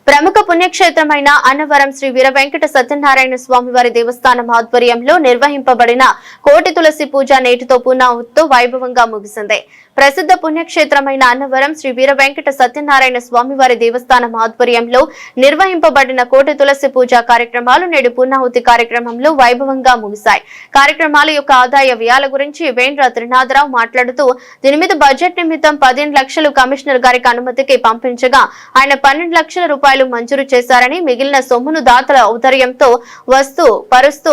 ప్రముఖ పుణ్యక్షేత్రమైన అన్నవరం శ్రీ వీర వెంకట సత్యనారాయణ స్వామివారి దేవస్థానం ఆధ్వర్యంలో నిర్వహింపబడిన కోటి తులసి పూజ నేటితో పూర్ణాహుతితో వైభవంగా ముగిసింది. ప్రసిద్ధ పుణ్యక్షేత్రమైన అన్నవరం శ్రీ వీర వెంకట సత్యనారాయణ స్వామివారి దేవస్థానం ఆధ్వర్యంలో నిర్వహింపబడిన కోటి తులసి పూజ కార్యక్రమాలు నేడు పూర్ణాహుతి కార్యక్రమంలో వైభవంగా ముగిశాయి. కార్యక్రమాల యొక్క ఆదాయ వ్యయాల గురించి వేంద్ర త్రినాథరావు మాట్లాడుతూ దీని మీద బడ్జెట్ నిమిత్తం 15 లక్షలు కమిషనర్ గారికి అనుమతికి పంపించగా ఆయన 12 లక్షల రూపాయలు మంజూరు చేశారని, మిగిలిన సొమ్మును దాతల ఔదార్యంతో వస్తూ పరుస్తూ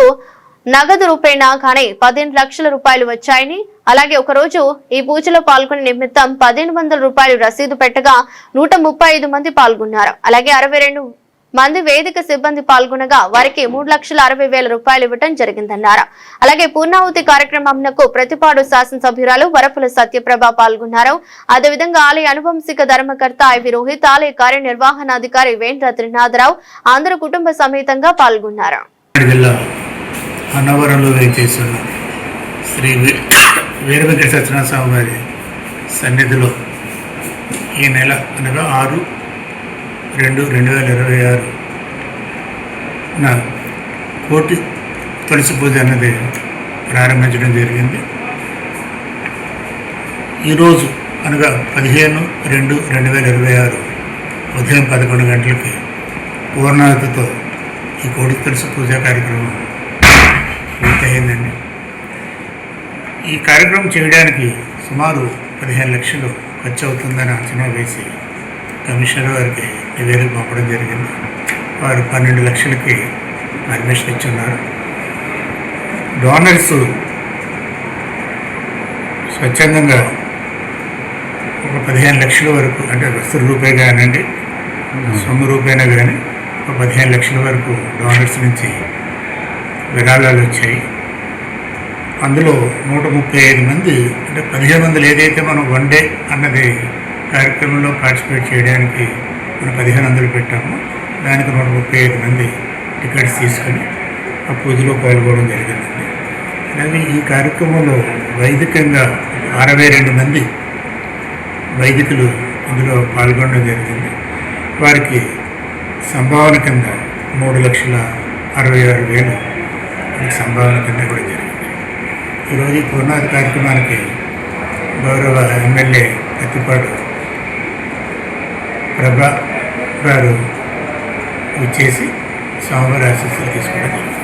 నగదు రూపేణా కానీ 15 లక్షల రూపాయలు వచ్చాయని, అలాగే ఒక రోజు ఈ పూజలో పాల్గొనే నిమిత్తం 1500 రూపాయలు రసీదు పెట్టగా 135 మంది పాల్గొన్నారు. అలాగే 62 మంది వేదిక సిబ్బంది పాల్గొనగా వారికి 3,60,000 రూపాయలు ఇవ్వడం జరిగిందన్నారు. అలాగే పూర్ణాహుతి కార్యక్రమంకు ప్రతిపాడు శాసనసభ్యురాలు వరపుల సత్యప్రభ పాల్గొన్నారు. అదేవిధంగా ఆలయ అనువంశిక ధర్మకర్త ఐవి రోహిత్, ఆలయ కార్యనిర్వహణాధికారి వేంద్ర త్రినాథరావు అందరూ కుటుంబ సమేతంగా పాల్గొన్నారు. అన్నవరంలో వేచేస్తున్న శ్రీ వీర వెంకట సత్యనారాయణ స్వామి వారి సన్నిధిలో ఈ నెల అనగా 6/2/2026 కోటి తులసి పూజ అన్నది ప్రారంభించడం జరిగింది. ఈరోజు అనగా 15/2/2026 ఉదయం 11 గంటలకి పూర్ణాహుతితో ఈ కోటి తులసి పూజా కార్యక్రమం పూర్తయిందండి. ఈ కార్యక్రమం చేయడానికి సుమారు 15 లక్షలు ఖర్చు అవుతుందని అంచనా వేసి కమిషనర్ వారికి నివేదిక పంపడం జరిగింది. వారు 12 లక్షలకి పర్మిషన్ ఇచ్చున్నారు. డోనర్స్ స్వచ్ఛందంగా ఒక 15 లక్షల వరకు, అంటే వస్తువు రూపాయి కానివ్వండి, సొమ్ము రూపాయినా కానీ ఒక 15 లక్షల వరకు డోనర్స్ నుంచి విరాళాలు వచ్చాయి. అందులో 135 మంది, అంటే 1500 ఏదైతే మనం వన్ డే అన్నది కార్యక్రమంలో పార్టిసిపేట్ చేయడానికి మనం 1500 పెట్టామో దానికి 135 మంది టికెట్స్ తీసుకొని ఆ పూజలో పాల్గొనడం జరిగిందండి. అలాగే ఈ కార్యక్రమంలో వైదికంగా 62 మంది వైదికులు ఇందులో పాల్గొనడం జరిగింది. వారికి సంభావన కింద 3,66,000 సంభావన కింద కూడా జరిగింది. ఈరోజు ఈ పూర్ణాహుతి కార్యక్రమానికి గౌరవ ఎమ్మెల్యే ప్రతిపాడు ప్రభా గారు వచ్చేసి స్వామివారి ఆశీస్సులు తీసుకోవడం జరిగింది.